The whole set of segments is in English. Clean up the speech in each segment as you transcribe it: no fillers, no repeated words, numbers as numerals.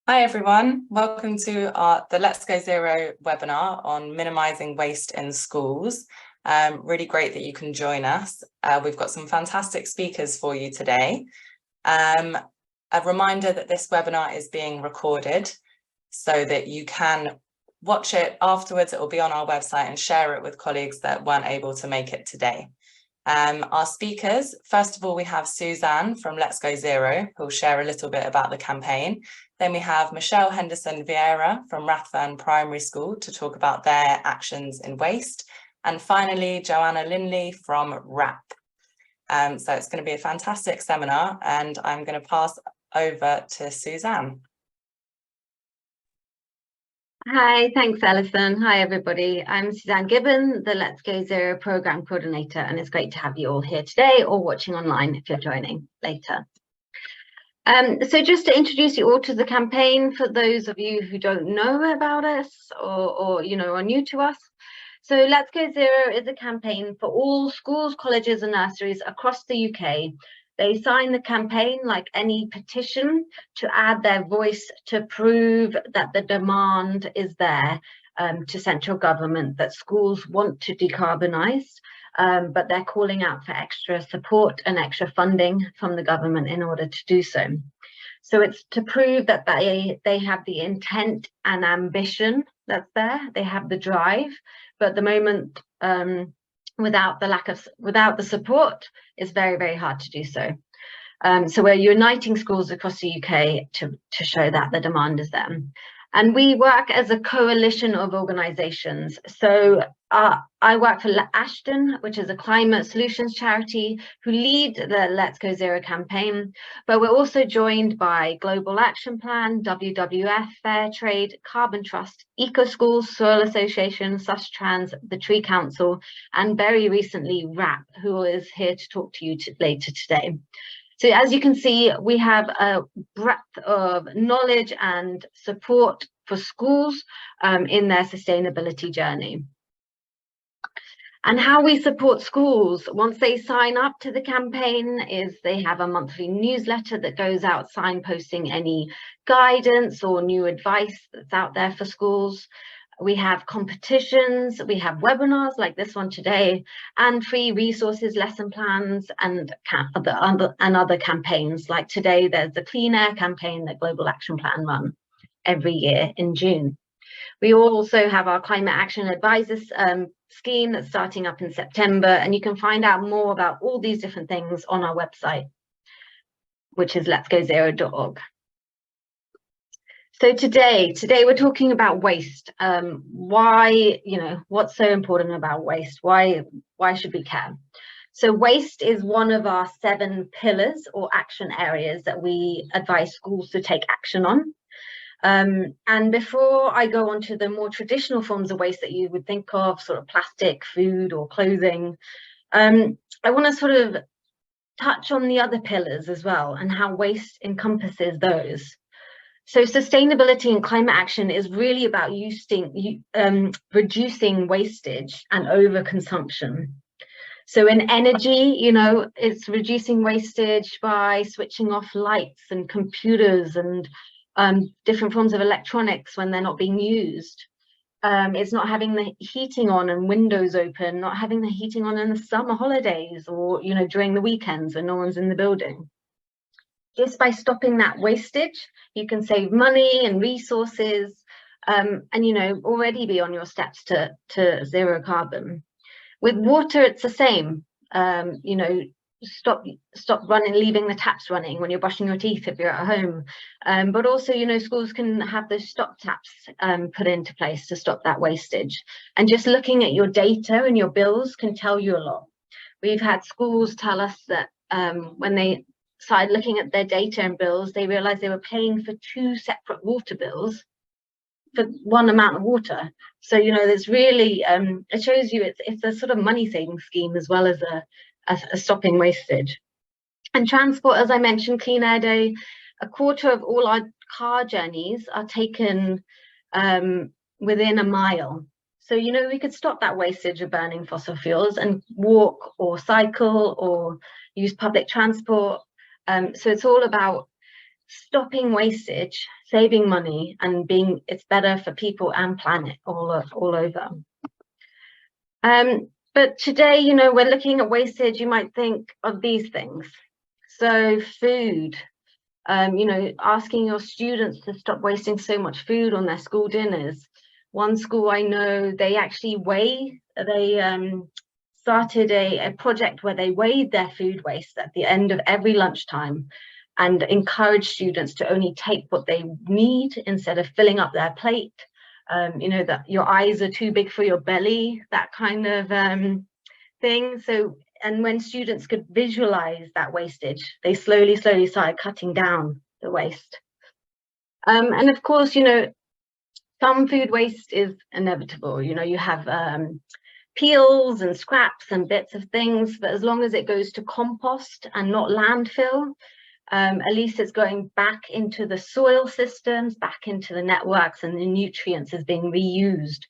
Hi everyone, welcome to the Let's Go Zero webinar on minimising waste in schools. Really great that you can join us. We've got some fantastic speakers for you today. A reminder that this webinar is being recorded so that you can watch it afterwards. It will be on our website and share it with colleagues that weren't able to make it today. Our speakers, first of all, we have Suzanne from Let's Go Zero, who'll share a little bit about the campaign. Then we have Michelle Henderson-Vieira from Rathfern Primary School to talk about their actions in waste. And finally, Joanna Linley from RAP. So it's going to be a fantastic seminar, and I'm going to pass over to Suzanne. Hi, thanks Alison. Hi everybody. I'm Suzanne Gibbon, the Let's Go Zero Programme Coordinator, and it's great to have you all here today or watching online if you're joining later. So just to introduce you all to the campaign for those of you who don't know about us or are new to us. So Let's Go Zero is a campaign for all schools, colleges and nurseries across the UK. They sign the campaign like any petition to add their voice to prove that the demand is there to central government that schools want to decarbonise, but they're calling out for extra support and extra funding from the government in order to do so. So it's to prove that they have the intent and ambition that's there, they have the drive, but at the moment, without the support, it's very, very hard to do so. So we're uniting schools across the UK to show that the demand is there. And we work as a coalition of organisations. So I work for Ashton, which is a climate solutions charity who lead the Let's Go Zero campaign. But we're also joined by Global Action Plan, WWF, Fairtrade, Carbon Trust, Eco Schools, Soil Association, Sustrans, the Tree Council, and very recently RAP, who is here to talk to you later today. So as you can see, we have a breadth of knowledge and support for schools in their sustainability journey. And how we support schools once they sign up to the campaign is they have a monthly newsletter that goes out signposting any guidance or new advice that's out there for schools. We have competitions, we have webinars like this one today, and free resources, lesson plans, and other campaigns. Like today, there's the Clean Air campaign that Global Action Plan run every year in June. We also have our Climate Action Advisors scheme that's starting up in September, and you can find out more about all these different things on our website, which is letsgozero.org. So today we're talking about waste. Why, what's so important about waste? Why should we care? So waste is one of our 7 pillars or action areas that we advise schools to take action on. And before I go on to the more traditional forms of waste that you would think of, sort of plastic, food or clothing, I want to sort of touch on the other pillars as well and how waste encompasses those. So sustainability and climate action is really about reducing wastage and overconsumption. So in energy, it's reducing wastage by switching off lights and computers and different forms of electronics when they're not being used. It's not having the heating on and windows open, not having the heating on in the summer holidays or, during the weekends when no one's in the building. Just by stopping that wastage, you can save money and resources and, already be on your steps to zero carbon. With water, it's the same. Stop leaving the taps running when you're brushing your teeth if you're at home. But also, schools can have those stop taps put into place to stop that wastage. And just looking at your data and your bills can tell you a lot. We've had schools tell us that when they started looking at their data and bills, they realized they were paying for 2 separate water bills for one amount of water. So, there's really, it shows you it's a sort of money saving scheme as well as a stopping wastage. And transport, as I mentioned, Clean Air Day, 1/4 of all our car journeys are taken within a mile. So, we could stop that wastage of burning fossil fuels and walk or cycle or use public transport. So it's all about stopping wastage, saving money, and it's better for people and planet all over. But today, you know, we're looking at wastage. You might think of these things. So food, you know, asking your students to stop wasting so much food on their school dinners. One school I know, they actually started a project where they weighed their food waste at the end of every lunchtime and encouraged students to only take what they need instead of filling up their plate. You know, that your eyes are too big for your belly, that kind of thing. So, and when students could visualize that wastage, they slowly started cutting down the waste. And of course, you know, some food waste is inevitable. You know, you have peels and scraps and bits of things, but as long as it goes to compost and not landfill, at least it's going back into the soil systems, back into the networks, and the nutrients is being reused.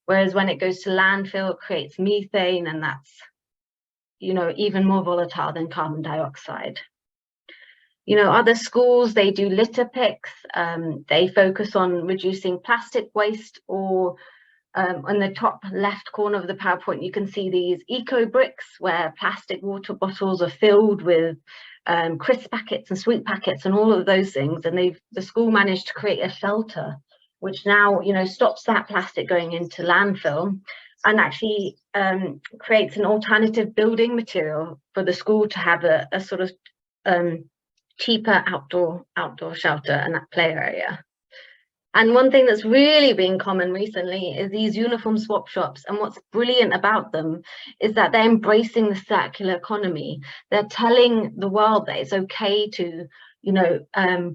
Whereas when it goes to landfill, it creates methane, and that's, you know, even more volatile than carbon dioxide. You know, other schools, they do litter picks. They focus on reducing plastic waste, or on the top left corner of the PowerPoint, you can see these eco bricks where plastic water bottles are filled with crisp packets and sweet packets and all of those things. And the school managed to create a shelter, which now, you know, stops that plastic going into landfill and actually creates an alternative building material for the school to have a sort of cheaper outdoor shelter and that play area. And one thing that's really been common recently is these uniform swap shops. And what's brilliant about them is that they're embracing the circular economy. They're telling the world that it's okay to, you know,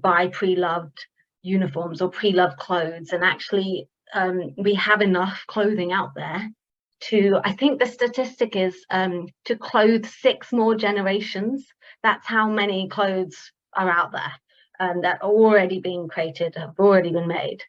buy pre-loved uniforms or pre-loved clothes. And actually, we have enough clothing out there to, I think the statistic is to clothe 6 more generations. That's how many clothes are out there. That are already being created, have already been made.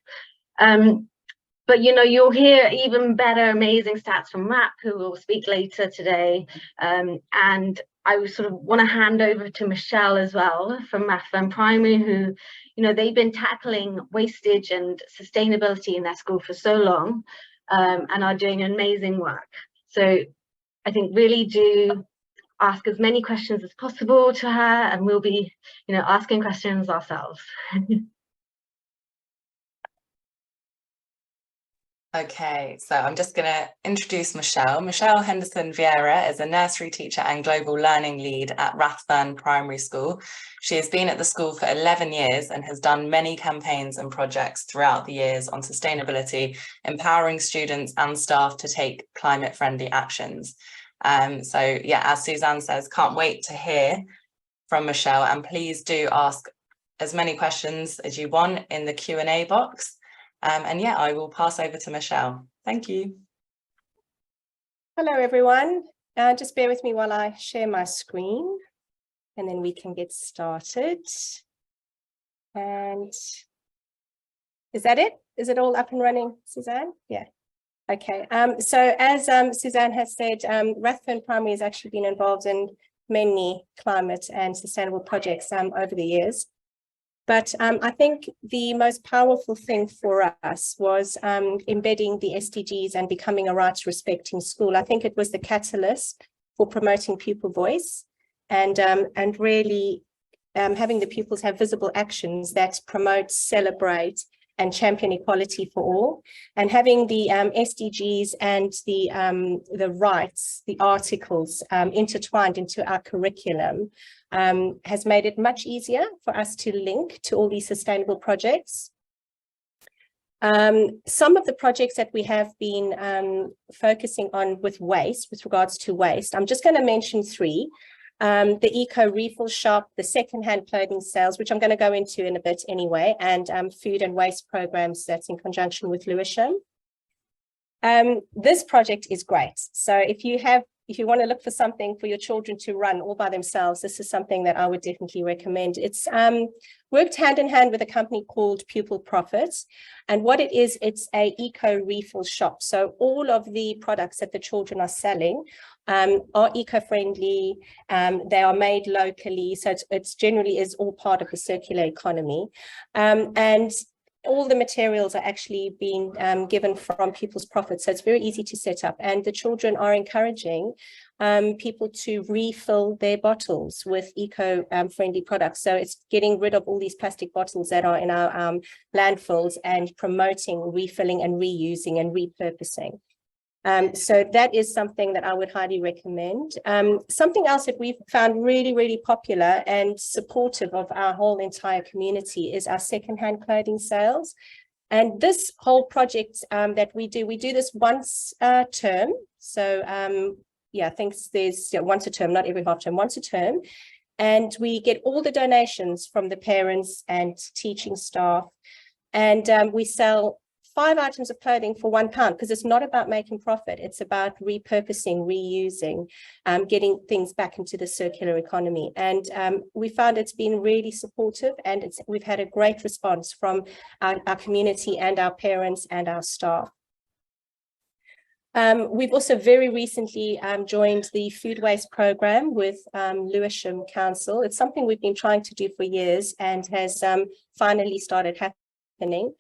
But, you know, you'll hear even better, amazing stats from RAP, who will speak later today. And I sort of want to hand over to Michelle as well from Rathfern Primary, who, you know, they've been tackling wastage and sustainability in their school for so long, and are doing amazing work. So I think really do ask as many questions as possible to her, and we'll be, you know, asking questions ourselves. Okay, so I'm just going to introduce Michelle. Michelle Henderson-Vieira is a nursery teacher and global learning lead at Rathfern Primary School. She has been at the school for 11 years and has done many campaigns and projects throughout the years on sustainability, empowering students and staff to take climate-friendly actions. So yeah, as Suzanne says, can't wait to hear from Michelle, and please do ask as many questions as you want in the Q&A box. And yeah, I will pass over to Michelle. Thank you. Hello, everyone. Just bear with me while I share my screen, and then we can get started. And is that it? Is it all up and running, Suzanne? Yeah. Okay. So as Suzanne has said, Rathfern Primary has actually been involved in many climate and sustainable projects over the years. But I think the most powerful thing for us was embedding the SDGs and becoming a rights respecting school. I think it was the catalyst for promoting pupil voice and really having the pupils have visible actions that promote, celebrate, and champion equality for all, and having the SDGs and the rights, the articles intertwined into our curriculum has made it much easier for us to link to all these sustainable projects. Some of the projects that we have been focusing on with regards to waste, I'm just going to mention 3. The eco refill shop, the secondhand clothing sales, which I'm going to go into in a bit anyway, and food and waste programs that's in conjunction with Lewisham. This project is great. So if you want to look for something for your children to run all by themselves, this is something that I would definitely recommend. It's worked hand in hand with a company called Pupil Profits. And what it is, it's a eco refill shop. So all of the products that the children are selling are eco-friendly, they are made locally, so it's generally is all part of the circular economy, and all the materials are actually being given from people's profits, so it's very easy to set up, and the children are encouraging people to refill their bottles with eco-friendly products. So it's getting rid of all these plastic bottles that are in our landfills and promoting refilling and reusing and repurposing. So that is something that I would highly recommend. Something else that we've found really, really popular and supportive of our whole entire community is our secondhand clothing sales. And this whole project that we do this once a term. So yeah, I think there's once a term, not every half term, once a term. And we get all the donations from the parents and teaching staff. And we sell 5 items of clothing for £1, because it's not about making profit. It's about repurposing, reusing, getting things back into the circular economy. And we found it's been really supportive, and we've had a great response from our community and our parents and our staff. We've also very recently joined the food waste program with Lewisham Council. It's something we've been trying to do for years and has finally started happening.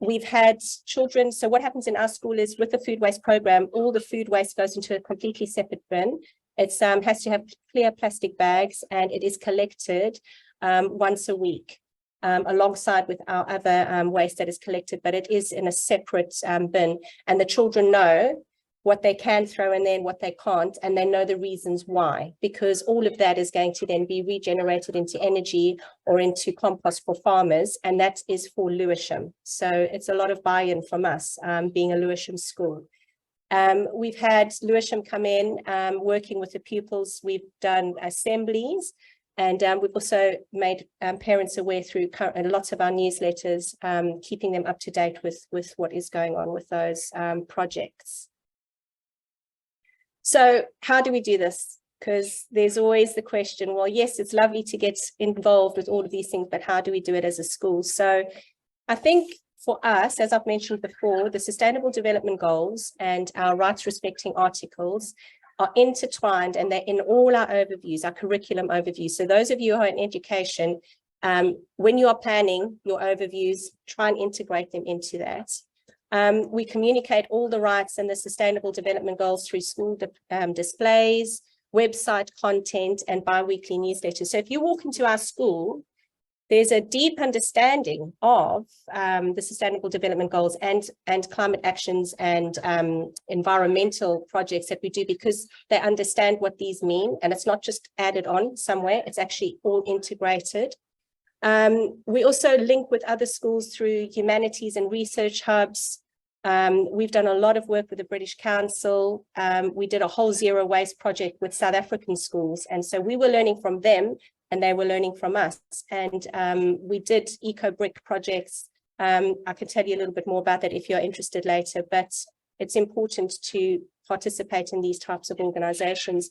We've had children, so what happens in our school is with the food waste program, all the food waste goes into a completely separate bin. It has to have clear plastic bags, and it is collected once a week alongside with our other waste that is collected, but it is in a separate bin, and the children know what they can throw in there and what they can't, and they know the reasons why, because all of that is going to then be regenerated into energy or into compost for farmers, and that is for Lewisham. So it's a lot of buy-in from us, being a Lewisham school. We've had Lewisham come in, working with the pupils. We've done assemblies, and we've also made parents aware through lots of our newsletters, keeping them up to date with what is going on with those projects. So how do we do this? Because there's always the question, well, yes, it's lovely to get involved with all of these things, but how do we do it as a school? So I think for us, as I've mentioned before, the Sustainable Development Goals and our rights respecting articles are intertwined, and they're in all our overviews, our curriculum overviews. So those of you who are in education, when you are planning your overviews, try and integrate them into that. We communicate all the rights and the Sustainable Development Goals through school displays, website content, and bi-weekly newsletters. So if you walk into our school, there's a deep understanding of the Sustainable Development Goals and climate actions and environmental projects that we do, because they understand what these mean, and it's not just added on somewhere, it's actually all integrated. We also link with other schools through humanities and research hubs. We've done a lot of work with the British Council. We did a whole zero waste project with South African schools. And so we were learning from them and they were learning from us. And we did eco-brick projects. I can tell you a little bit more about that if you're interested later, but it's important to participate in these types of organizations.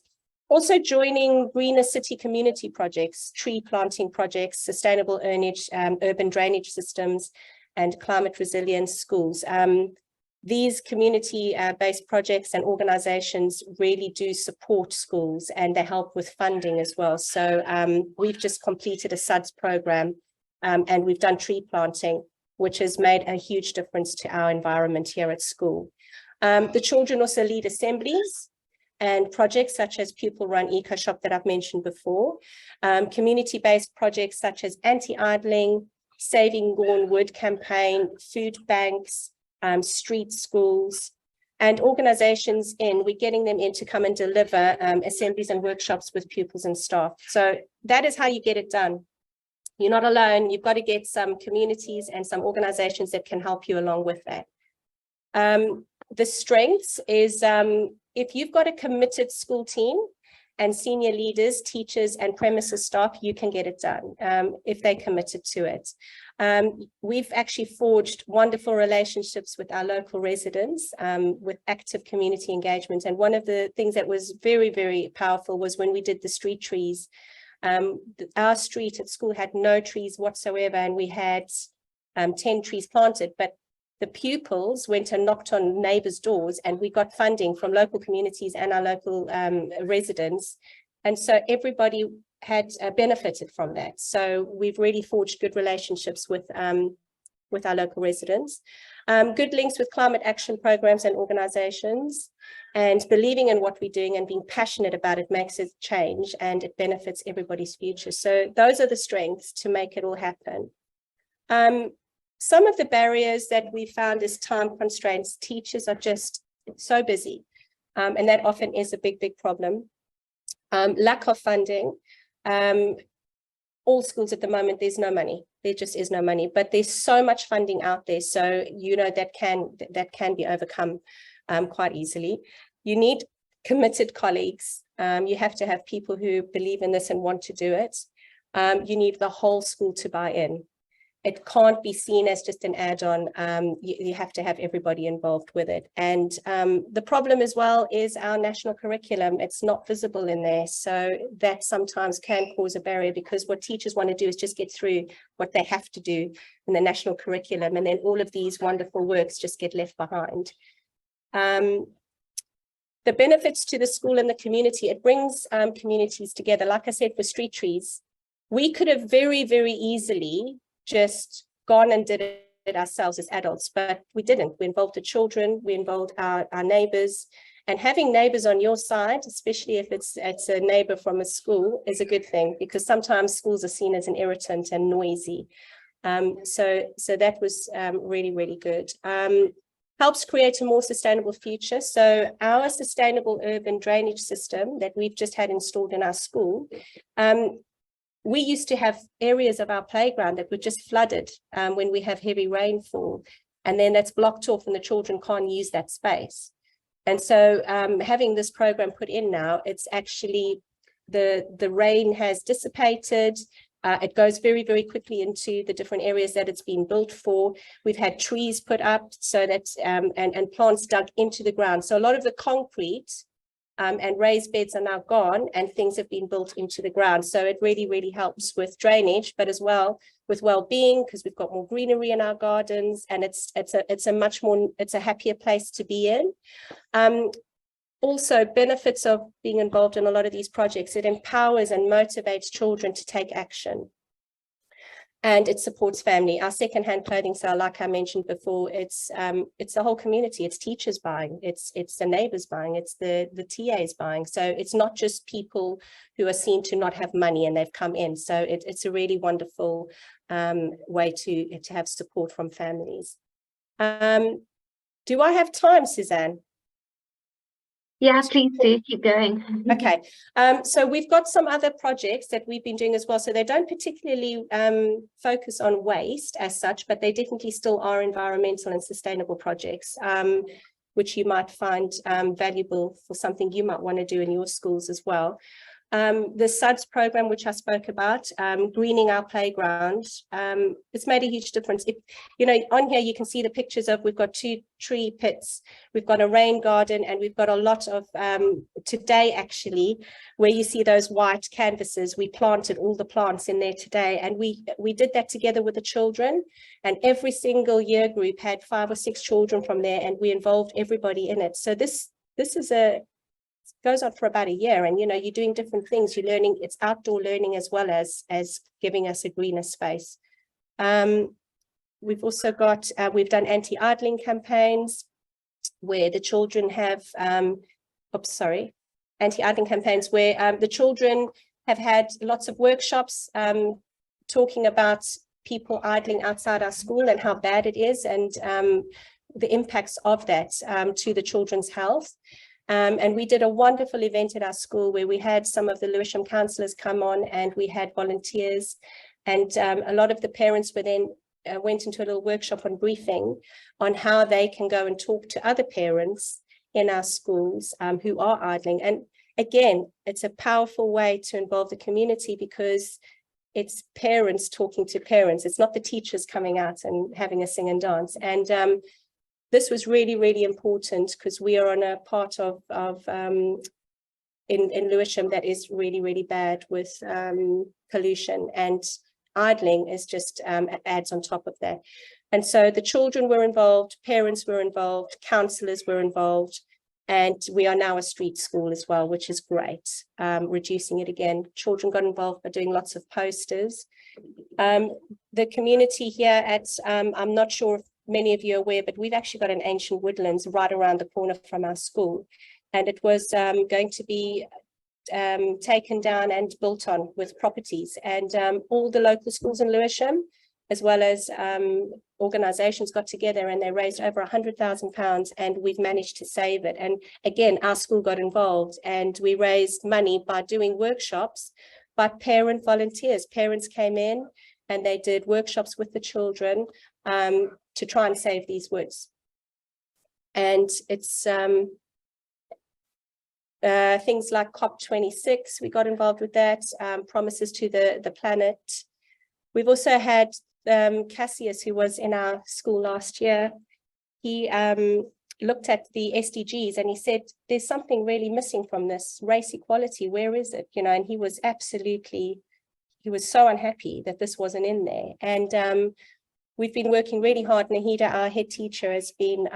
Also joining greener city community projects, tree planting projects, sustainable urban drainage systems, and climate resilient schools. These community-based projects and organizations really do support schools, and they help with funding as well. So we've just completed a SUDS program, and we've done tree planting, which has made a huge difference to our environment here at school. The children also lead assemblies and projects such as pupil-run eco-shop that I've mentioned before, community-based projects such as anti-idling, Saving Gone Wood campaign, food banks, street schools, and organizations we're getting them in to come and deliver assemblies and workshops with pupils and staff. So that is how you get it done. You're not alone. You've got to get some communities and some organizations that can help you along with that. The strengths is if you've got a committed school team and senior leaders, teachers, and premises staff, you can get it done if they're committed to it. We've actually forged wonderful relationships with our local residents with active community engagement. And one of the things that was very, very powerful was when we did the street trees. Our street at school had no trees whatsoever, and we had 10 trees planted, but the pupils went and knocked on neighbors' doors, and we got funding from local communities and our local residents. And so everybody had benefited from that. So we've really forged good relationships with our local residents. Good links with climate action programs and organizations, and believing in what we're doing and being passionate about it makes it change, and it benefits everybody's future. So those are the strengths to make it all happen. Some of the barriers that we found is time constraints. Teachers are just so busy, and that often is a big problem. Lack of funding. All schools at the moment, there's no money. There just is no money, but there's so much funding out there. So, you know, that can be overcome quite easily. You need committed colleagues. You have to have people who believe in this and want to do it. You need the whole school to buy in. It can't be seen as just an add-on. You have to have everybody involved with it. And the problem as well is our national curriculum. It's not visible in there. So that sometimes can cause a barrier, because what teachers want to do is just get through what they have to do in the national curriculum. And then all of these wonderful works just get left behind. The benefits to the school and the community, it brings communities together. Like I said, for street trees, we could have very, very easily just gone and did it ourselves as adults, but we didn't. We involved the children, we involved our neighbors, and having neighbors on your side, especially if it's a neighbor from a school, is a good thing, because sometimes schools are seen as an irritant and noisy. So that was really, really good. Helps create a more sustainable future. So our sustainable urban drainage system that we've just had installed in our school, we used to have areas of our playground that were just flooded when we have heavy rainfall, and then that's blocked off and the children can't use that space. And so having this program put in now, it's actually the rain has dissipated. It goes very, very quickly into the different areas that it's been built for. We've had trees put up so that and plants dug into the ground. So a lot of the concrete and raised beds are now gone, and things have been built into the ground. So it really, really helps with drainage, but as well with well-being, because we've got more greenery in our gardens, and it's a happier place to be in. Also, benefits of being involved in a lot of these projects, it empowers and motivates children to take action. And it supports family. Our secondhand clothing sale, like I mentioned before, it's the whole community. It's teachers buying, it's the neighbors buying, it's the TAs buying. So it's not just people who are seen to not have money and they've come in. So it's a really wonderful way to have support from families. Do I have time, Suzanne? Yeah, please do keep going. Okay, so we've got some other projects that we've been doing as well. So they don't particularly focus on waste as such, but they definitely still are environmental and sustainable projects, which you might find valuable for something you might want to do in your schools as well. The SUDS program, which I spoke about, greening our playground, it's made a huge difference. You know, on here you can see the pictures of, we've got 2 tree pits, we've got a rain garden, and we've got a lot of, today actually, where you see those white canvases, we planted all the plants in there today, and we did that together with the children, and every single year group had 5 or 6 children from there, and we involved everybody in it. So this is goes on for about a year, and you know, you're doing different things, you're learning, it's outdoor learning as well as giving us a greener space. We've also got we've done anti-idling campaigns where the children have anti-idling campaigns where the children have had lots of workshops talking about people idling outside our school and how bad it is, and the impacts of that to the children's health. And we did a wonderful event at our school where we had some of the Lewisham councillors come on, and we had volunteers, and a lot of the parents were then went into a little workshop on briefing on how they can go and talk to other parents in our schools who are idling. And again, it's a powerful way to involve the community, because it's parents talking to parents. It's not the teachers coming out and having a sing and dance. And this was really, really important, because we are on a part of in Lewisham that is really, really bad with pollution, and idling is just adds on top of that. And so the children were involved, parents were involved, counsellors were involved, and we are now a street school as well, which is great. Reducing it again. Children got involved by doing lots of posters. The community here at, I'm not sure if many of you are aware, but we've actually got an ancient woodlands right around the corner from our school. And it was going to be taken down and built on with properties. And all the local schools in Lewisham, as well as organisations, got together and they raised over £100,000, and we've managed to save it. And again, our school got involved and we raised money by doing workshops by parent volunteers. Parents came in and they did workshops with the children to try and save these woods. And it's things like COP26, we got involved with that, promises to the planet. We've also had Cassius, who was in our school last year. He looked at the SDGs and he said, there's something really missing from this, race equality, where is it? You know, and he was so unhappy that this wasn't in there. And we've been working really hard. Nahida, our head teacher, has been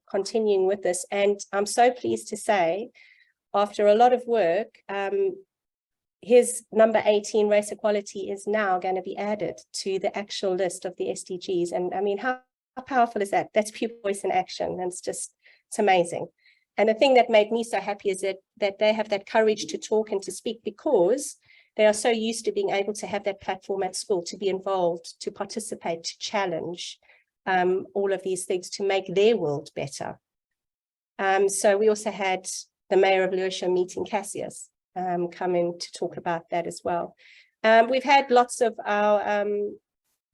continuing with this. And I'm so pleased to say, after a lot of work, his number 18, race equality, is now going to be added to the actual list of the SDGs. And I mean, how powerful is that? That's pure voice in action. And it's amazing. And the thing that made me so happy is that they have that courage to talk and to speak, because they are so used to being able to have that platform at school, to be involved, to participate, to challenge all of these things to make their world better. So we also had the mayor of Lewisham meeting Cassius, come in to talk about that as well. We've had lots of our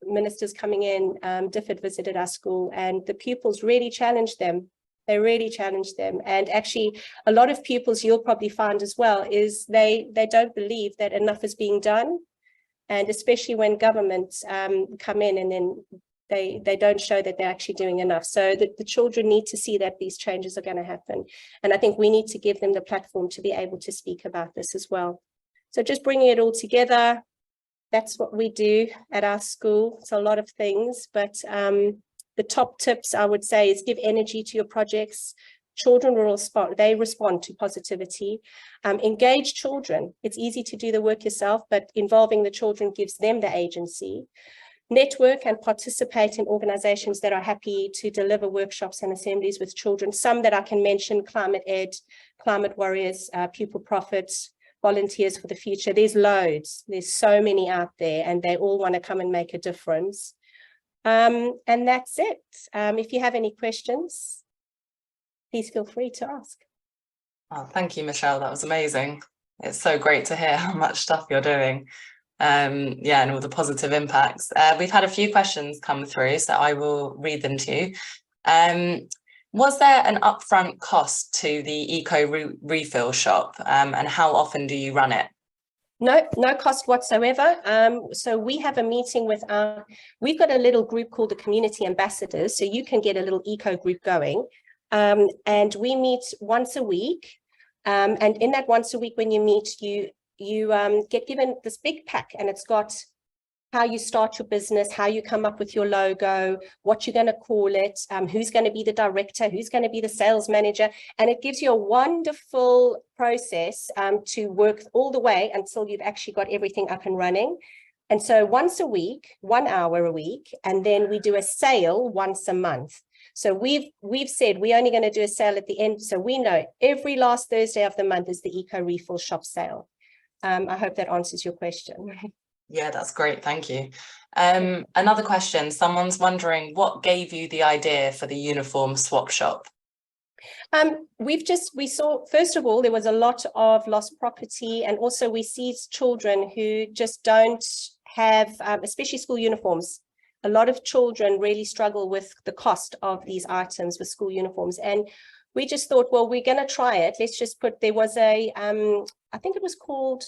ministers coming in. Difford visited our school and the pupils really challenged them. They really challenged them. And actually, a lot of pupils, you'll probably find as well, is they don't believe that enough is being done. And especially when governments come in and then they don't show that they're actually doing enough. So the children need to see that these changes are going to happen. And I think we need to give them the platform to be able to speak about this as well. So just bringing it all together, that's what we do at our school. It's a lot of things, but the top tips I would say is give energy to your projects. Children will respond, they respond to positivity. Engage children. It's easy to do the work yourself, but involving the children gives them the agency. Network and participate in organizations that are happy to deliver workshops and assemblies with children. Some that I can mention: Climate Ed, Climate Warriors, Pupil Profits, Volunteers for the Future. There's loads. There's so many out there, and they all want to come and make a difference. And that's it. If you have any questions, please feel free to ask. Oh, thank you, Michelle. That was amazing. It's so great to hear how much stuff you're doing. Yeah, and all the positive impacts. We've had a few questions come through, so I will read them to you. Was there an upfront cost to the eco refill shop, and how often do you run it? No cost whatsoever. So we have a meeting with we've got a little group called the Community Ambassadors, so you can get a little eco group going, and we meet once a week, and in that once a week when you meet, you get given this big pack, and it's got how you start your business, how you come up with your logo, what you're going to call it, who's going to be the director, who's going to be the sales manager. And it gives you a wonderful process to work all the way until you've actually got everything up and running. And so once a week, 1 hour a week, and then we do a sale once a month. So we've said we're only going to do a sale at the end. So we know every last Thursday of the month is the Eco Refill Shop sale. I hope that answers your question. Yeah, that's great. Thank you. Another question. Someone's wondering what gave you the idea for the uniform swap shop? We saw, first of all, there was a lot of lost property, and also we see children who just don't have, especially school uniforms. A lot of children really struggle with the cost of these items with school uniforms. And we just thought, well, we're going to try it. Let's just put, there was a, I think it was called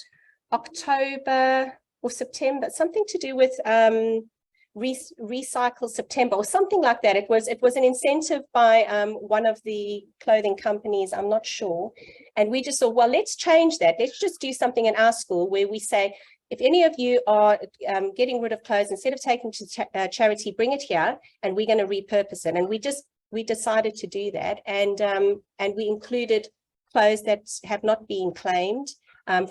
October or September, something to do with Recycle September or something like that. It was an incentive by one of the clothing companies, I'm not sure. And we just thought, well, let's change that. Let's just do something in our school where we say, if any of you are getting rid of clothes, instead of taking to charity, bring it here and we're going to repurpose it. And we decided to do that, and we included clothes that have not been claimed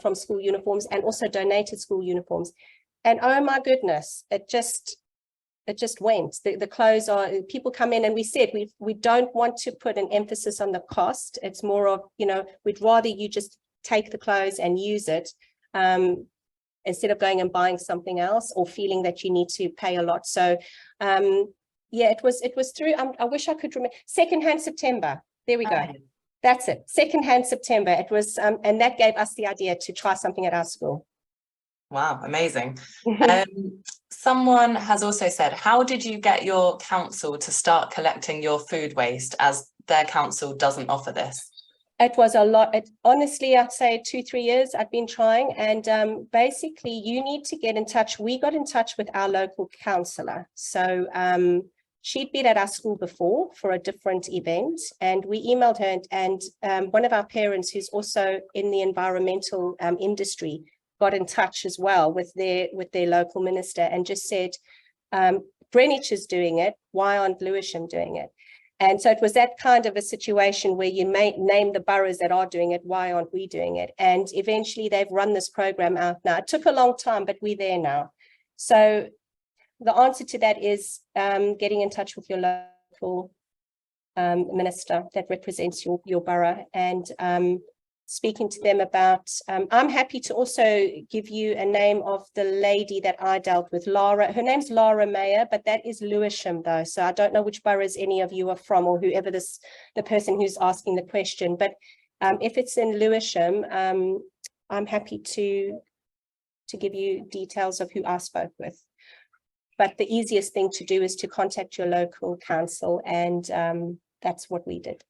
from school uniforms, and also donated school uniforms. And oh my goodness, it just went. The clothes are, people come in, and we said we don't want to put an emphasis on the cost. It's more of, you know, we'd rather you just take the clothes and use it instead of going and buying something else or feeling that you need to pay a lot. So yeah, it was through, I wish I could remember, Secondhand September. There we go. That's it. Secondhand September. It was, and that gave us the idea to try something at our school. Wow, amazing. Someone has also said, how did you get your council to start collecting your food waste, as their council doesn't offer this? It was a lot. Honestly, I'd say 2-3 years I've been trying, and basically you need to get in touch. We got in touch with our local councillor. So she'd been at our school before for a different event, and we emailed her, and one of our parents, who's also in the environmental industry, got in touch as well with their local minister and just said, Greenwich is doing it, why aren't Lewisham doing it? And so it was that kind of a situation where you may name the boroughs that are doing it, why aren't we doing it? And eventually they've run this program out now. It took a long time, but we're there now. So the answer to that is getting in touch with your local minister that represents your borough, and speaking to them about, I'm happy to also give you a name of the lady that I dealt with, Lara. Her name's Lara Mayer, but that is Lewisham though. So I don't know which boroughs any of you are from, or whoever the person who's asking the question. But if it's in Lewisham, I'm happy to give you details of who I spoke with. But the easiest thing to do is to contact your local council, and that's what we did.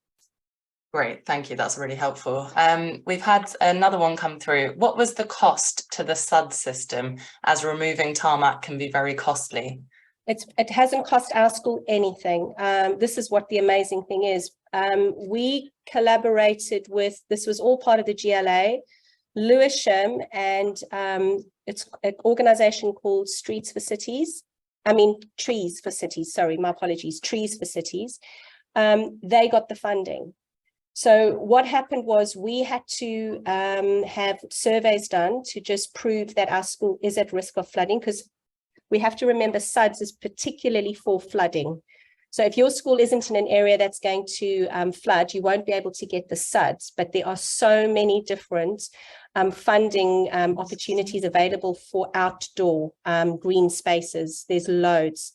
Great, thank you. That's really helpful. We've had another one come through. What was the cost to the SUD system, as removing tarmac can be very costly? It hasn't cost our school anything. This is what the amazing thing is. We collaborated with, this was all part of the GLA, Lewisham, and it's an organization called Trees for Cities, sorry, my apologies, Trees for Cities. They got the funding. So what happened was we had to have surveys done to just prove that our school is at risk of flooding, because we have to remember SUDS is particularly for flooding. So if your school isn't in an area that's going to flood, you won't be able to get the SUDS, but there are so many different funding opportunities available for outdoor green spaces. There's loads.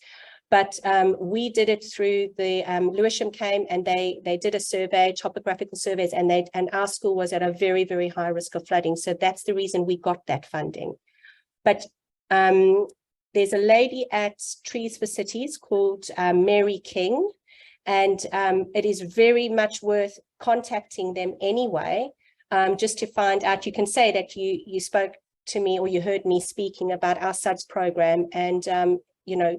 But we did it through the Lewisham came, and they did a survey, topographical surveys, and our school was at a very, very high risk of flooding. So that's the reason we got that funding. But there's a lady at Trees for Cities called Mary King, and it is very much worth contacting them anyway, just to find out. You can say that you spoke to me, or you heard me speaking about our SUDS program, and you know,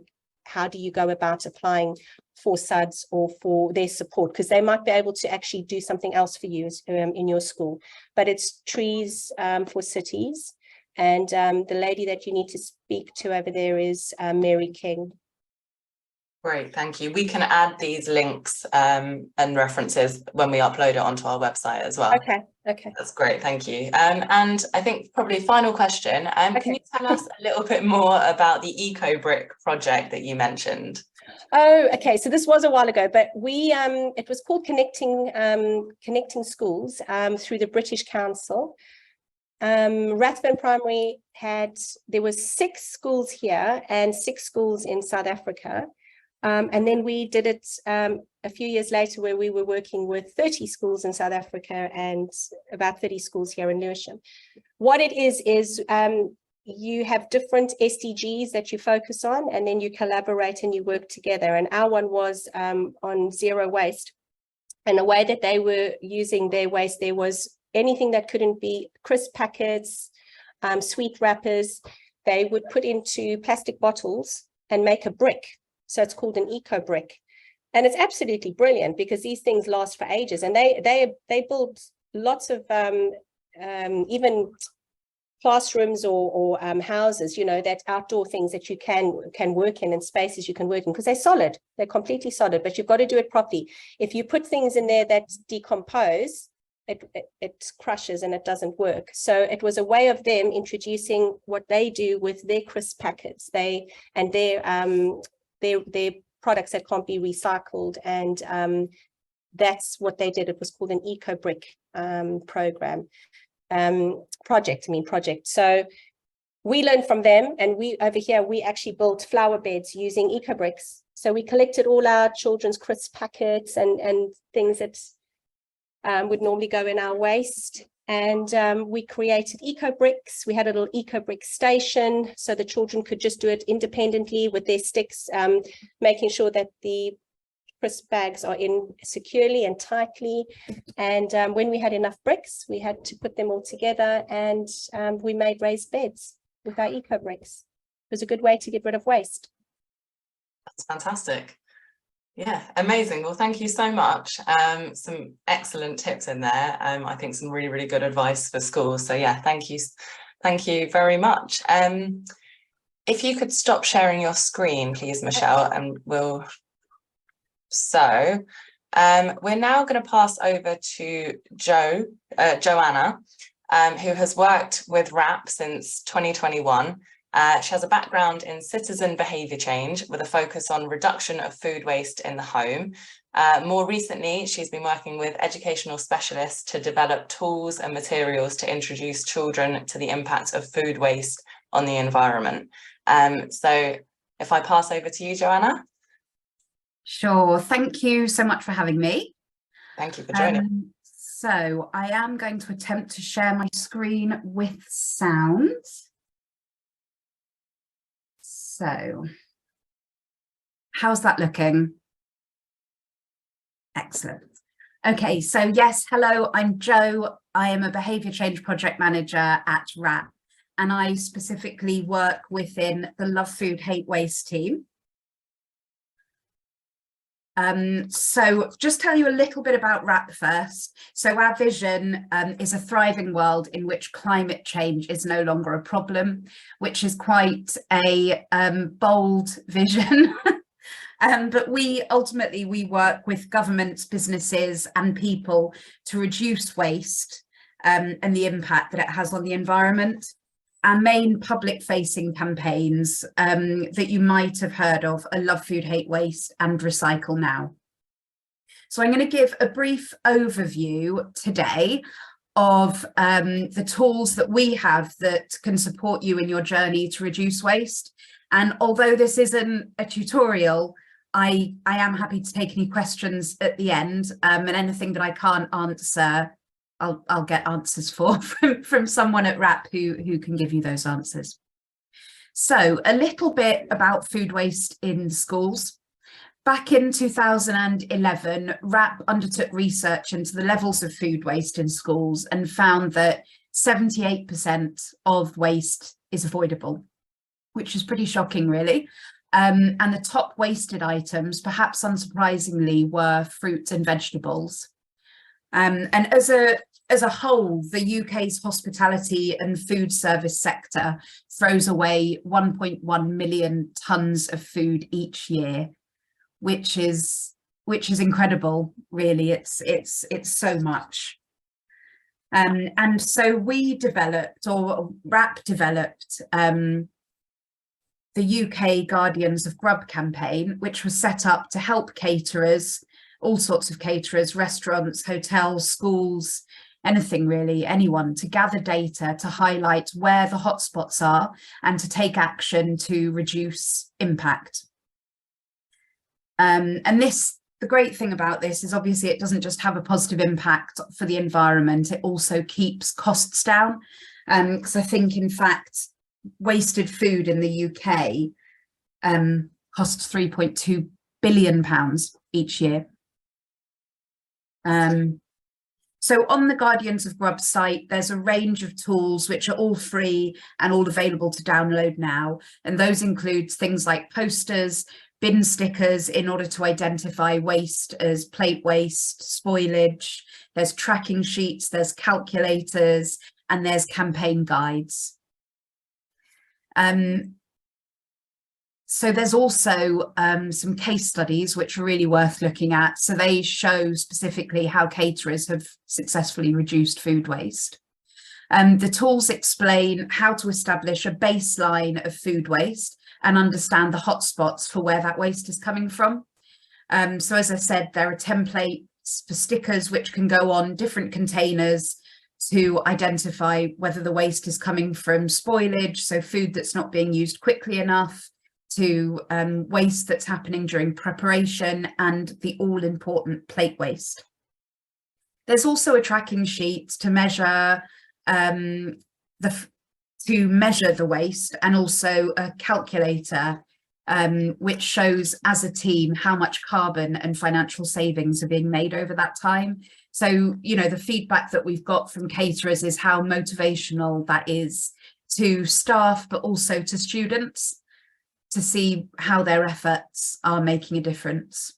how do you go about applying for SUDS or for their support, because they might be able to actually do something else for you in your school. But it's Trees for Cities, and the lady that you need to speak to over there is Mary King. Great, thank you. We can add these links and references when we upload it onto our website as well. Okay. That's great, thank you. And I think probably final question, okay. Can you tell us a little bit more about the Eco Brick project that you mentioned? Oh, okay. So this was a while ago, but we it was called Connecting Schools through the British Council. Rathfern Primary there was 6 schools here and 6 schools in South Africa. And then we did it a few years later, where we were working with 30 schools in South Africa and about 30 schools here in Lewisham. What it is you have different SDGs that you focus on, and then you collaborate and you work together. And our one was on zero waste. And the way that they were using their waste, there was anything that couldn't be crisp packets, sweet wrappers, they would put into plastic bottles and make a brick. So it's called an eco brick, and it's absolutely brilliant because these things last for ages. And they build lots of even classrooms or houses, you know, that outdoor things that you can work in and spaces you can work in, because they're solid, they're completely solid, but you've got to do it properly. If you put things in there that decompose, it crushes and it doesn't work. So it was a way of them introducing what they do with their crisp packets, their products that can't be recycled, and that's what they did. It was called an eco brick project. So we learned from them, and we over here we actually built flower beds using eco bricks. So we collected all our children's crisp packets and things that would normally go in our waste, and we created eco bricks. We had a little eco brick station so the children could just do it independently with their sticks, making sure that the crisp bags are in securely and tightly. And when we had enough bricks, we had to put them all together, and we made raised beds with our eco bricks. It was a good way to get rid of waste. That's fantastic. Yeah, amazing. Well, thank you so much. Some excellent tips in there. I think some really, really good advice for schools. So yeah, thank you very much. If you could stop sharing your screen, please, Michelle, and we'll. So we're now going to pass over to Joanna, who has worked with RAP since 2021. She has a background in citizen behaviour change with a focus on reduction of food waste in the home. More recently, she's been working with educational specialists to develop tools and materials to introduce children to the impact of food waste on the environment. So if I pass over to you, Joanna. Sure. Thank you so much for having me. Thank you for joining. So I am going to attempt to share my screen with sound. So how's that looking? Excellent. Okay, so yes, hello, I'm Jo. I am a behaviour change project manager at RAP, and I specifically work within the Love Food Hate Waste team. So just tell you a little bit about RAP first. So our vision is a thriving world in which climate change is no longer a problem, which is quite a bold vision. But we ultimately work with governments, businesses and people to reduce waste and the impact that it has on the environment. Our main public-facing campaigns that you might have heard of are Love Food, Hate Waste and Recycle Now. So I'm going to give a brief overview today of the tools that we have that can support you in your journey to reduce waste. And although this isn't a tutorial, I am happy to take any questions at the end, and anything that I can't answer, I'll get answers for from someone at RAP who can give you those answers. So a little bit about food waste in schools. Back in 2011, RAP undertook research into the levels of food waste in schools and found that 78% of waste is avoidable, which is pretty shocking, really. And the top wasted items, perhaps unsurprisingly, were fruits and vegetables. And as a whole, the UK's hospitality and food service sector throws away 1.1 million tonnes of food each year, which is incredible, really. It's so much. And so we developed, or RAP developed, the UK Guardians of Grub campaign, which was set up to help caterers, all sorts of caterers, restaurants, hotels, schools, anything really, anyone, to gather data to highlight where the hotspots are and to take action to reduce impact. And the great thing about this is obviously it doesn't just have a positive impact for the environment, it also keeps costs down. Because I think, in fact, wasted food in the UK costs £3.2 billion each year. So on the Guardians of Grub site, there's a range of tools which are all free and all available to download now. And those include things like posters, bin stickers in order to identify waste as plate waste, spoilage. There's tracking sheets, there's calculators, and there's campaign guides. So there's also some case studies which are really worth looking at. So they show specifically how caterers have successfully reduced food waste. The tools explain how to establish a baseline of food waste and understand the hotspots for where that waste is coming from. So as I said, there are templates for stickers which can go on different containers to identify whether the waste is coming from spoilage, so food that's not being used quickly enough, to waste that's happening during preparation, and the all-important plate waste. There's also a tracking sheet to measure the waste, and also a calculator which shows as a team how much carbon and financial savings are being made over that time. So, you know, the feedback that we've got from caterers is how motivational that is to staff, but also to students, to see how their efforts are making a difference.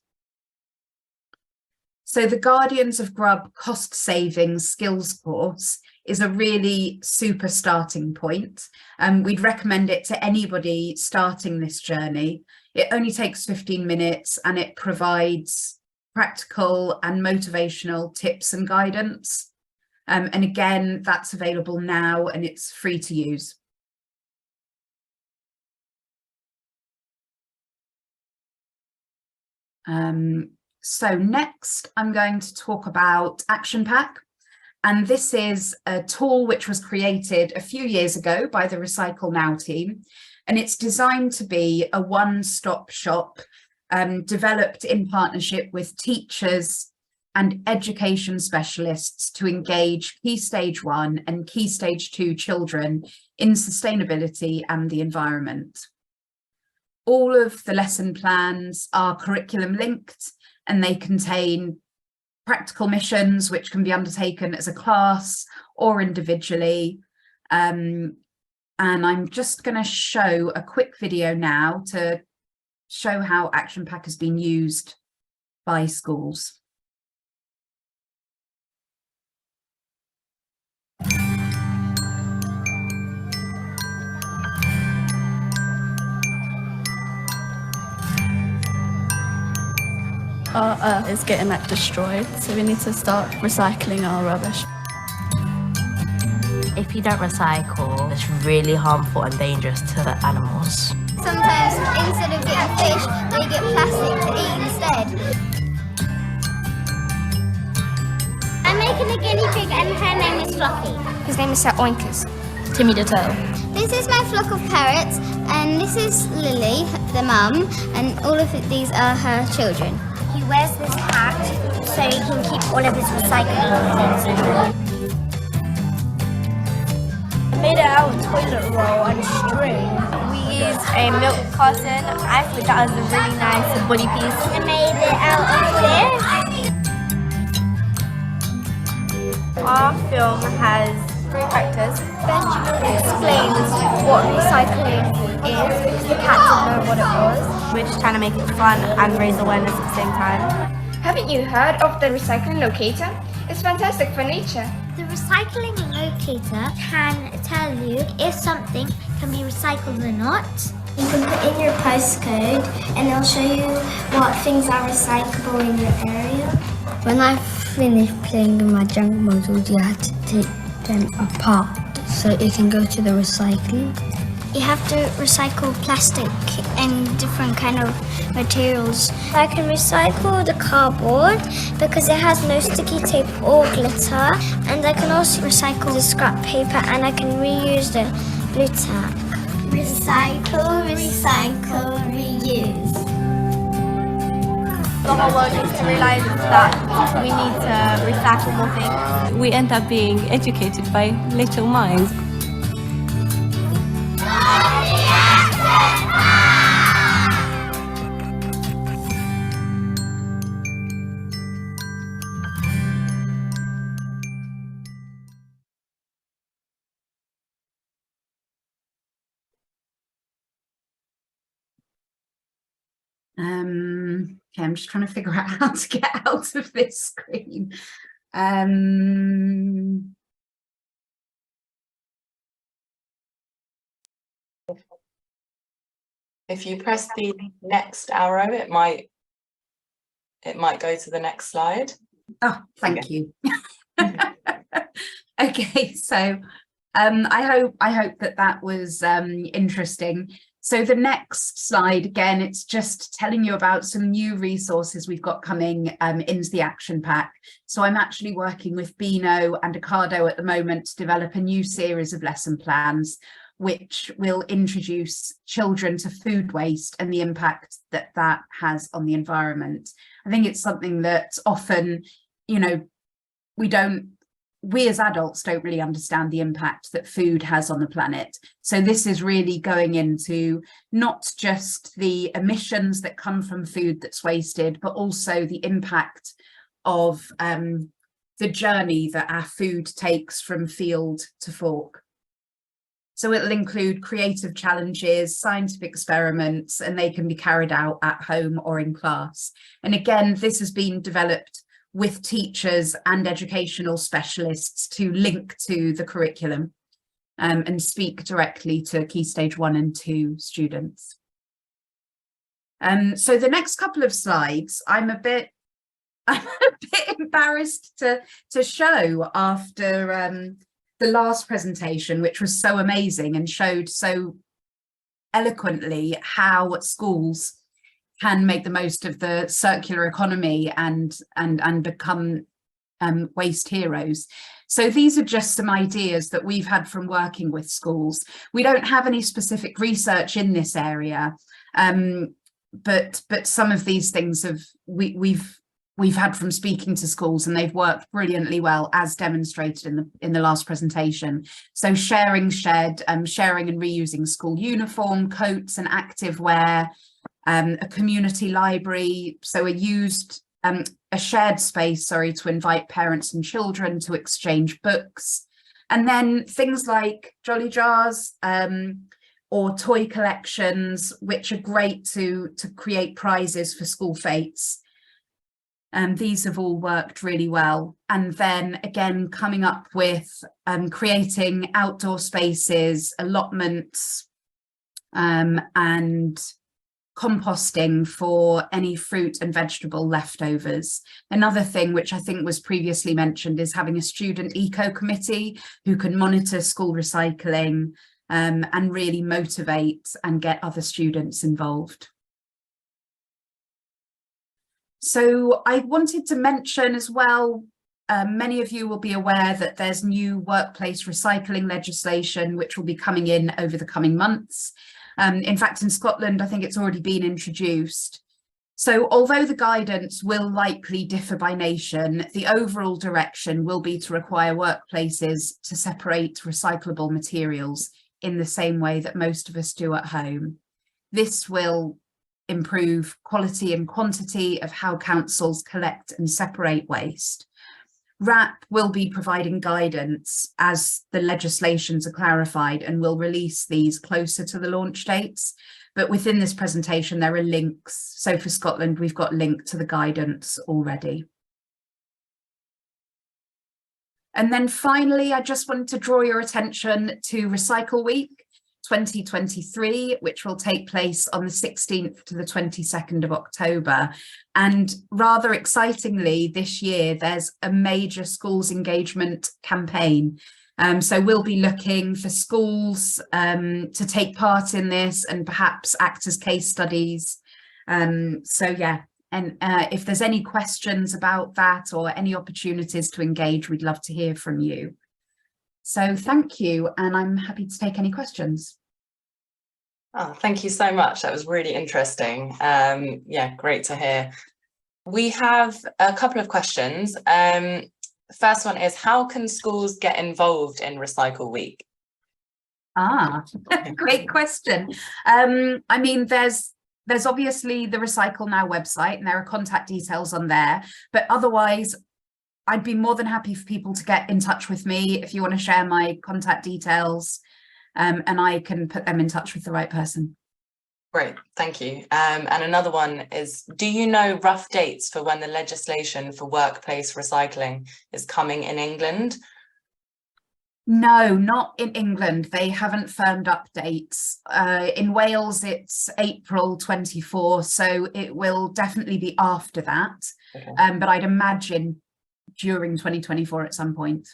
So the Guardians of Grub cost savings skills course is a really super starting point. We'd recommend it to anybody starting this journey. It only takes 15 minutes and it provides practical and motivational tips and guidance. And again, that's available now and it's free to use. So next, I'm going to talk about Action Pack. And this is a tool which was created a few years ago by the Recycle Now team. And it's designed to be a one-stop shop developed in partnership with teachers and education specialists to engage Key Stage 1 and Key Stage 2 children in sustainability and the environment. All of the lesson plans are curriculum linked, and they contain practical missions which can be undertaken as a class or individually. And I'm just going to show a quick video now to show how Action Pack has been used by schools. Our earth is getting destroyed, so we need to start recycling our rubbish. If you don't recycle, it's really harmful and dangerous to the animals. Sometimes instead of getting fish, they get plastic to eat instead. I'm making a guinea pig and her name is Fluffy. His name is Oinkus. Timmy the Turtle. This is my flock of parrots, and this is Lily, the mum, and all of these are her children. He wears this hat so he can keep all of his recycling things. I made it out of toilet roll and string. We used a milk carton. I thought that was a really nice body piece. I made it out of this. Our film has 3 characters. Benjamin explains what recycling is because the cat didn't know what it was. We're just trying to make it fun and raise awareness at the same time. Haven't you heard of the recycling locator? It's fantastic for nature. The recycling locator can tell you if something can be recycled or not. You can put in your postcode and it'll show you what things are recyclable in your area. When I finished playing with my junk models, you had to take them apart so it can go to the recycling. You have to recycle plastic and different kind of materials. I can recycle the cardboard because it has no sticky tape or glitter, and I can also recycle the scrap paper and I can reuse the blue tack. Recycle, recycle, reuse. The whole world needs to realise that we need to recycle more things. We end up being educated by little minds. Okay, I'm just trying to figure out how to get out of this screen. If you press the next arrow, it might go to the next slide. Oh, thank you. Okay, so I hope that was interesting. So the next slide, again, it's just telling you about some new resources we've got coming into the action pack. So I'm actually working with Beano and Ocado at the moment to develop a new series of lesson plans, which will introduce children to food waste and the impact that that has on the environment. I think it's something that often, you know, we as adults don't really understand the impact that food has on the planet. So this is really going into not just the emissions that come from food that's wasted, but also the impact of the journey that our food takes from field to fork. So it'll include creative challenges, scientific experiments, and they can be carried out at home or in class. And again, this has been developed with teachers and educational specialists to link to the curriculum and speak directly to Key Stage 1 and 2 students. So the next couple of slides, I'm a bit embarrassed to show after the last presentation, which was so amazing and showed so eloquently how schools can make the most of the circular economy and become waste heroes. So these are just some ideas that we've had from working with schools. We don't have any specific research in this area, but some of these things we've had from speaking to schools, and they've worked brilliantly well, as demonstrated in the last presentation. So sharing and reusing school uniform, coats and active wear, a community library, so a shared space, to invite parents and children to exchange books, and then things like jolly jars or toy collections, which are great to create prizes for school fetes. These have all worked really well. And then again, coming up with creating outdoor spaces, allotments, and composting for any fruit and vegetable leftovers. Another thing which I think was previously mentioned is having a student eco committee who can monitor school recycling and really motivate and get other students involved. So I wanted to mention as well, many of you will be aware that there's new workplace recycling legislation which will be coming in over the coming months. In fact, in Scotland, I think it's already been introduced. So although the guidance will likely differ by nation, the overall direction will be to require workplaces to separate recyclable materials in the same way that most of us do at home. This will improve quality and quantity of how councils collect and separate waste. RAP will be providing guidance as the legislations are clarified and will release these closer to the launch dates. But within this presentation, there are links. So for Scotland, we've got linked to the guidance already. And then finally, I just wanted to draw your attention to Recycle Week 2023, which will take place on the 16th to the 22nd of October. And rather excitingly, this year, there's a major schools engagement campaign. So we'll be looking for schools to take part in this and perhaps act as case studies. So yeah, and if there's any questions about that or any opportunities to engage, we'd love to hear from you. So thank you, and I'm happy to take any questions. Oh, thank you so much. That was really interesting. Yeah, great to hear. We have a couple of questions. First one is, how can schools get involved in Recycle Week? Great question. I mean, there's obviously the Recycle Now website, and there are contact details on there, but otherwise I'd be more than happy for people to get in touch with me if you want to share my contact details, and I can put them in touch with the right person. Great, thank you. And another one is, do you know rough dates for when the legislation for workplace recycling is coming in England? No, not in England. They haven't firmed up dates. In Wales, it's April 24, so it will definitely be after that. Okay. But I'd imagine during 2024 at some point.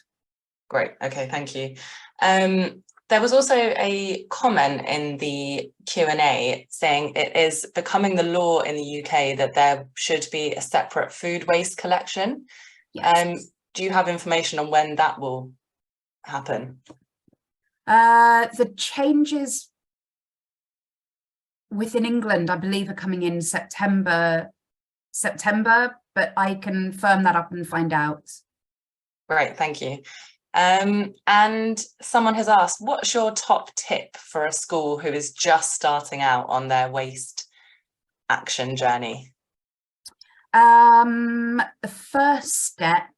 Great. Okay, thank you. There was also a comment in the Q&A saying it is becoming the law in the UK that there should be a separate food waste collection. Yes. Do you have information on when that will happen? The changes within England, I believe, are coming in September, but I can firm that up and find out. Great, thank you. And someone has asked, what's your top tip for a school who is just starting out on their waste action journey? The first step,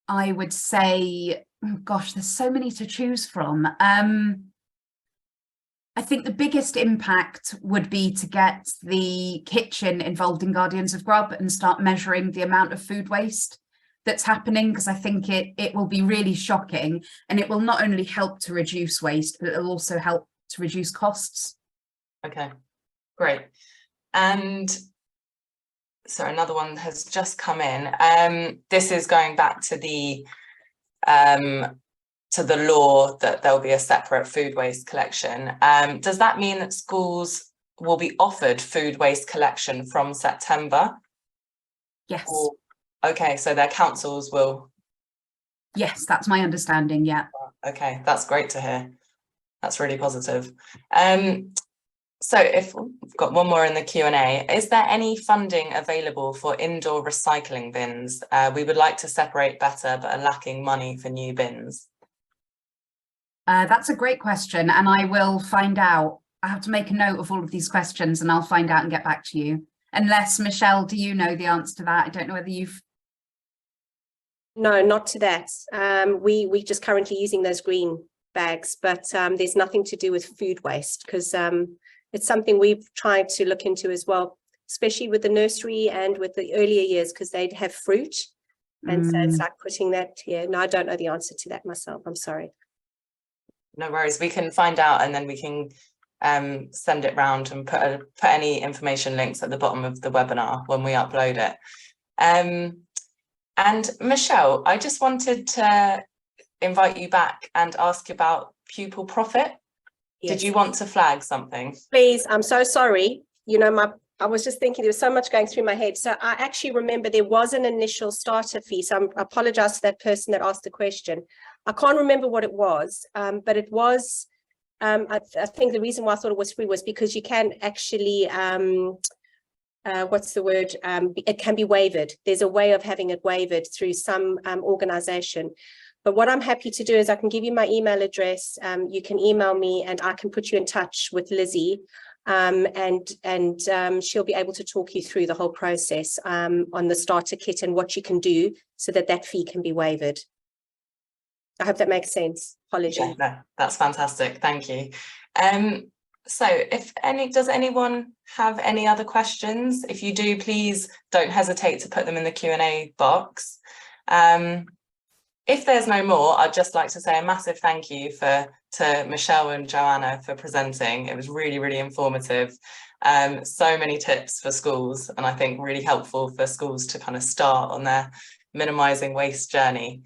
I would say, oh gosh, there's so many to choose from. I think the biggest impact would be to get the kitchen involved in Guardians of Grub and start measuring the amount of food waste that's happening, because I think it will be really shocking, and it will not only help to reduce waste, but it'll also help to reduce costs. Okay, great. And so another one has just come in. This is going back to the law that there'll be a separate food waste collection. Does that mean that schools will be offered food waste collection from September? Yes. Or, okay, so their councils will. Yes, that's my understanding. Yeah. Okay, that's great to hear. That's really positive. So if we've got one more in the Q&A, is there any funding available for indoor recycling bins? We would like to separate better, but are lacking money for new bins. That's a great question, and I will find out. I have to make a note of all of these questions, and I'll find out and get back to you. Unless, Michelle, do you know the answer to that? I don't know whether you've... No, not to that. We just currently using those green bags, but there's nothing to do with food waste, because it's something we've tried to look into as well, especially with the nursery and with the earlier years, because they'd have fruit. And so it's like putting that here. No, I don't know the answer to that myself. I'm sorry. No worries. We can find out, and then we can send it round and put any information links at the bottom of the webinar when we upload it. And Michelle, I just wanted to invite you back and ask about pupil profit. Yes. Did you want to flag something? Please, I'm so sorry. You know, I was just thinking there was so much going through my head. So I actually remember there was an initial starter fee. So I apologize to that person that asked the question. I can't remember what it was, but it was, I think the reason why I thought it was free was because you can actually, what's the word? It can be waived. There's a way of having it waived through some organization. But what I'm happy to do is I can give you my email address. You can email me and I can put you in touch with Lizzie. And she'll be able to talk you through the whole process on the starter kit and what you can do so that that fee can be waived. I hope that makes sense. Apologies. Yeah, no, that's fantastic. Thank you. So does anyone have any other questions? If you do, please don't hesitate to put them in the Q&A box. If there's no more, I'd just like to say a massive thank you to Michelle and Joanna for presenting. It was really, really informative. So many tips for schools, and I think really helpful for schools to kind of start on their minimising waste journey.